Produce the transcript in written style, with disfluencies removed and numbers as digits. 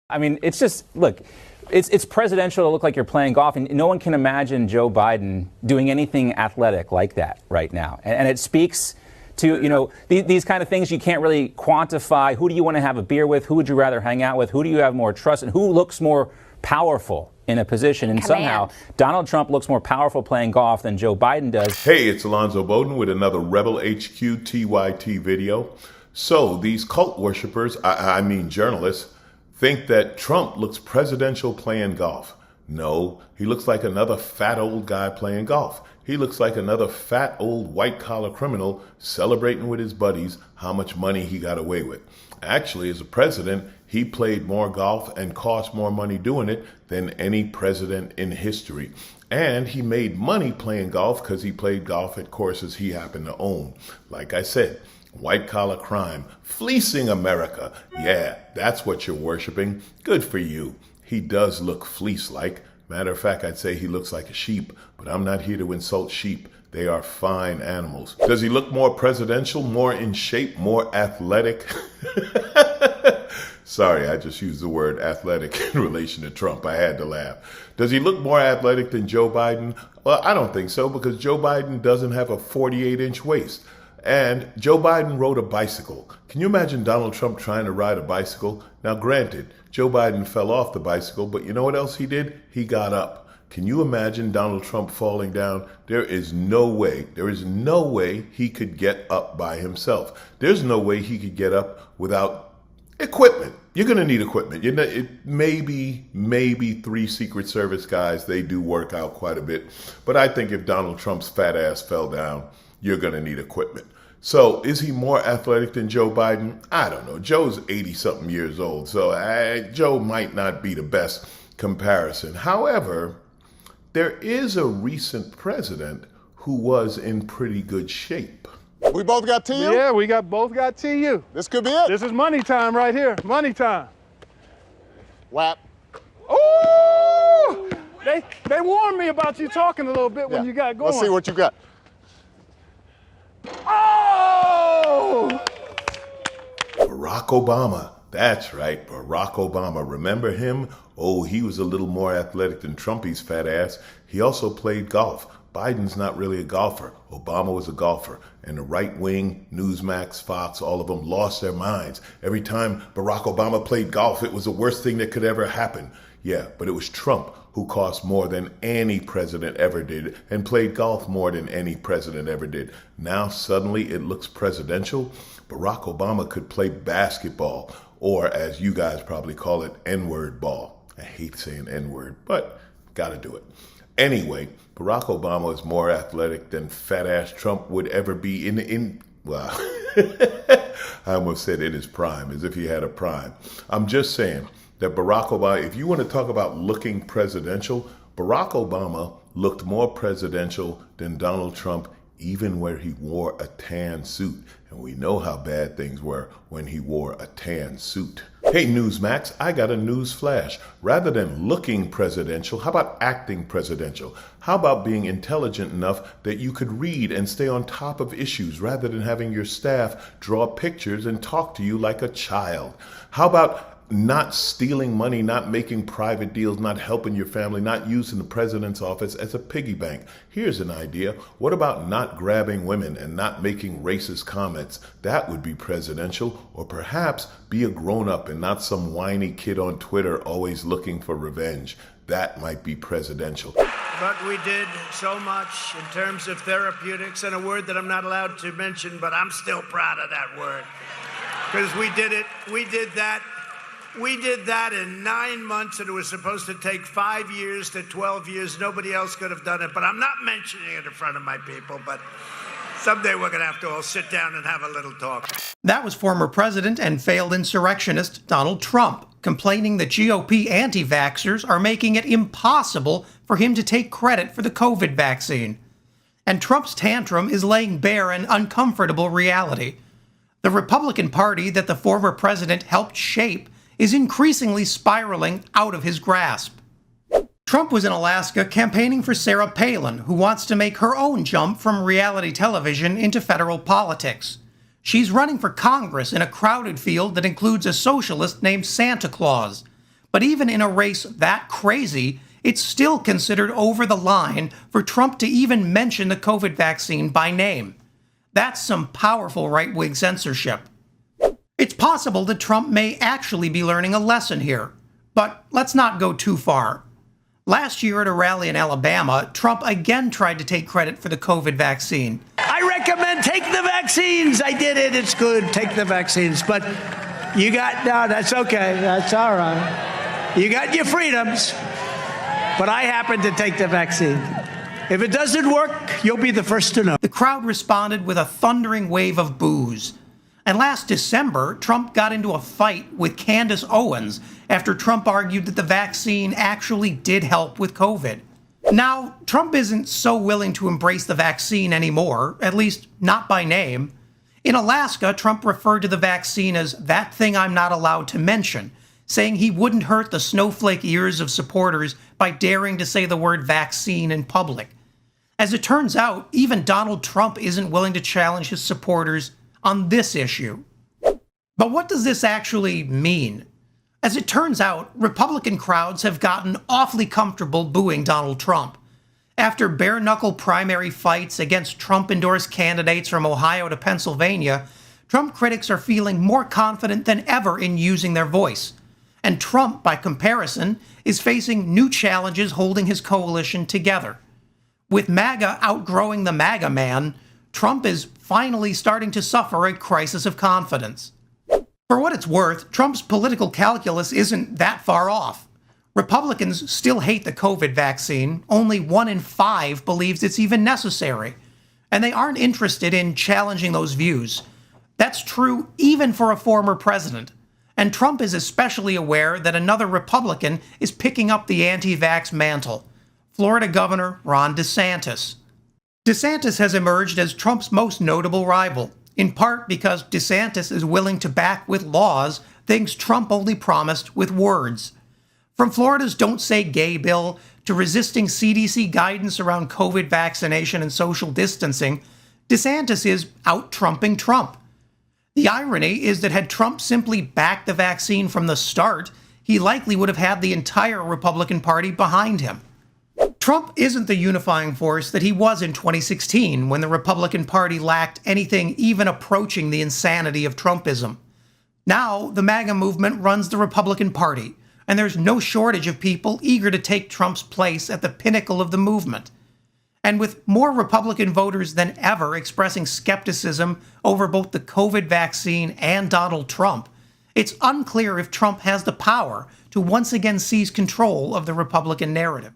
I mean, it's just, look, it's presidential to look like you're playing golf, and no one can imagine Joe Biden doing anything athletic like that right now. And it speaks to, these kind of things you can't really quantify. Who do you want to have a beer with? Who would you rather hang out with? Who do you have more trust in? Who looks more powerful in a position? And somehow Donald Trump looks more powerful playing golf than Joe Biden does. Hey, it's Alonzo Bowden with another rebelhq TYT video. So these cult worshippers, I mean journalists, think that Trump looks presidential playing golf. No, he looks like another fat old guy playing golf. He looks like another fat old white-collar criminal celebrating with his buddies how much money he got away with. Actually, as a president, he played more golf and cost more money doing it than any president in history. And he made money playing golf because he played golf at courses he happened to own. Like I said, white-collar crime, fleecing America. Yeah, that's what you're worshiping. Good for you. He does look fleece-like. Matter of fact, I'd say he looks like a sheep, but I'm not here to insult sheep. They are fine animals. Does he look more presidential, more in shape, more athletic? Sorry, I just used the word athletic in relation to Trump. I had to laugh. Does he look more athletic than Joe Biden? Well, I don't think so, because Joe Biden doesn't have a 48-inch waist. And Joe Biden rode a bicycle. Can you imagine Donald Trump trying to ride a bicycle? Now, granted, Joe Biden fell off the bicycle, but you know what else he did? He got up. Can you imagine Donald Trump falling down? There is no way he could get up by himself. There's no way he could get up without equipment. You're going to need equipment. Maybe 3 Secret Service guys, they do work out quite a bit. But I think if Donald Trump's fat ass fell down, you're going to need equipment. So is he more athletic than Joe Biden? I don't know. Joe's 80-something years old, so Joe might not be the best comparison. However, there is a recent president who was in pretty good shape. We both got TU? Yeah, we both got TU. This could be it. This is money time right here. Money time. Whap. Ooh! They warned me about you talking a little bit when you got going. Let's see what you got. Oh! Barack Obama. That's right, Barack Obama. Remember him? Oh, he was a little more athletic than Trumpy's fat ass. He also played golf. Biden's not really a golfer. Obama was a golfer. And the right wing, Newsmax, Fox, all of them lost their minds. Every time Barack Obama played golf, it was the worst thing that could ever happen. Yeah, but it was Trump who cost more than any president ever did and played golf more than any president ever did. Now suddenly it looks presidential. Barack Obama could play basketball, or as you guys probably call it, N-word ball. I hate saying N-word, but gotta do it. Anyway, Barack Obama is more athletic than fat-ass Trump would ever be well, I almost said in his prime, as if he had a prime. I'm just saying that Barack Obama, if you want to talk about looking presidential, Barack Obama looked more presidential than Donald Trump, even where he wore a tan suit. And we know how bad things were when he wore a tan suit. Hey, Newsmax, I got a news flash. Rather than looking presidential, how about acting presidential? How about being intelligent enough that you could read and stay on top of issues rather than having your staff draw pictures and talk to you like a child? How about not stealing money, not making private deals, not helping your family, not using the president's office as a piggy bank? Here's an idea. What about not grabbing women and not making racist comments? That would be presidential. Or perhaps be a grown-up and not some whiny kid on Twitter always looking for revenge. That might be presidential. But we did so much in terms of therapeutics, and a word that I'm not allowed to mention, but I'm still proud of that word. Because we did it. We did that in 9 months, and it was supposed to take 5 years to 12 years. Nobody else could have done it, but I'm not mentioning it in front of my people. But someday we're going to have to all sit down and have a little talk. That was former president and failed insurrectionist Donald Trump, complaining that GOP anti-vaxxers are making it impossible for him to take credit for the COVID vaccine. And Trump's tantrum is laying bare an uncomfortable reality. The Republican Party that the former president helped shape is increasingly spiraling out of his grasp. Trump was in Alaska campaigning for Sarah Palin, who wants to make her own jump from reality television into federal politics. She's running for Congress in a crowded field that includes a socialist named Santa Claus. But even in a race that crazy, it's still considered over the line for Trump to even mention the COVID vaccine by name. That's some powerful right-wing censorship. It's possible that Trump may actually be learning a lesson here, but let's not go too far. Last year at a rally in Alabama, Trump again tried to take credit for the COVID vaccine. I recommend take the vaccines. I did it. It's good. Take the vaccines. But no, that's okay. That's all right. You got your freedoms. But I happen to take the vaccine. If it doesn't work, you'll be the first to know. The crowd responded with a thundering wave of boos. And last December, Trump got into a fight with Candace Owens after Trump argued that the vaccine actually did help with COVID. Now, Trump isn't so willing to embrace the vaccine anymore, at least not by name. In Alaska, Trump referred to the vaccine as that thing I'm not allowed to mention, saying he wouldn't hurt the snowflake ears of supporters by daring to say the word vaccine in public. As it turns out, even Donald Trump isn't willing to challenge his supporters on this issue. But what does this actually mean? As it turns out, Republican crowds have gotten awfully comfortable booing Donald Trump. After bare-knuckle primary fights against Trump-endorsed candidates from Ohio to Pennsylvania, Trump critics are feeling more confident than ever in using their voice. And Trump, by comparison, is facing new challenges holding his coalition together. With MAGA outgrowing the MAGA man, Trump is finally starting to suffer a crisis of confidence. For what it's worth, Trump's political calculus isn't that far off. Republicans still hate the COVID vaccine. Only 1 in 5 believes it's even necessary. And they aren't interested in challenging those views. That's true even for a former president. And Trump is especially aware that another Republican is picking up the anti-vax mantle. Florida Governor Ron DeSantis. DeSantis has emerged as Trump's most notable rival, in part because DeSantis is willing to back with laws things Trump only promised with words. From Florida's Don't Say Gay bill to resisting CDC guidance around COVID vaccination and social distancing, DeSantis is out-Trumping Trump. The irony is that had Trump simply backed the vaccine from the start, he likely would have had the entire Republican Party behind him. Trump isn't the unifying force that he was in 2016 when the Republican Party lacked anything even approaching the insanity of Trumpism. Now, the MAGA movement runs the Republican Party, and there's no shortage of people eager to take Trump's place at the pinnacle of the movement. And with more Republican voters than ever expressing skepticism over both the COVID vaccine and Donald Trump, it's unclear if Trump has the power to once again seize control of the Republican narrative.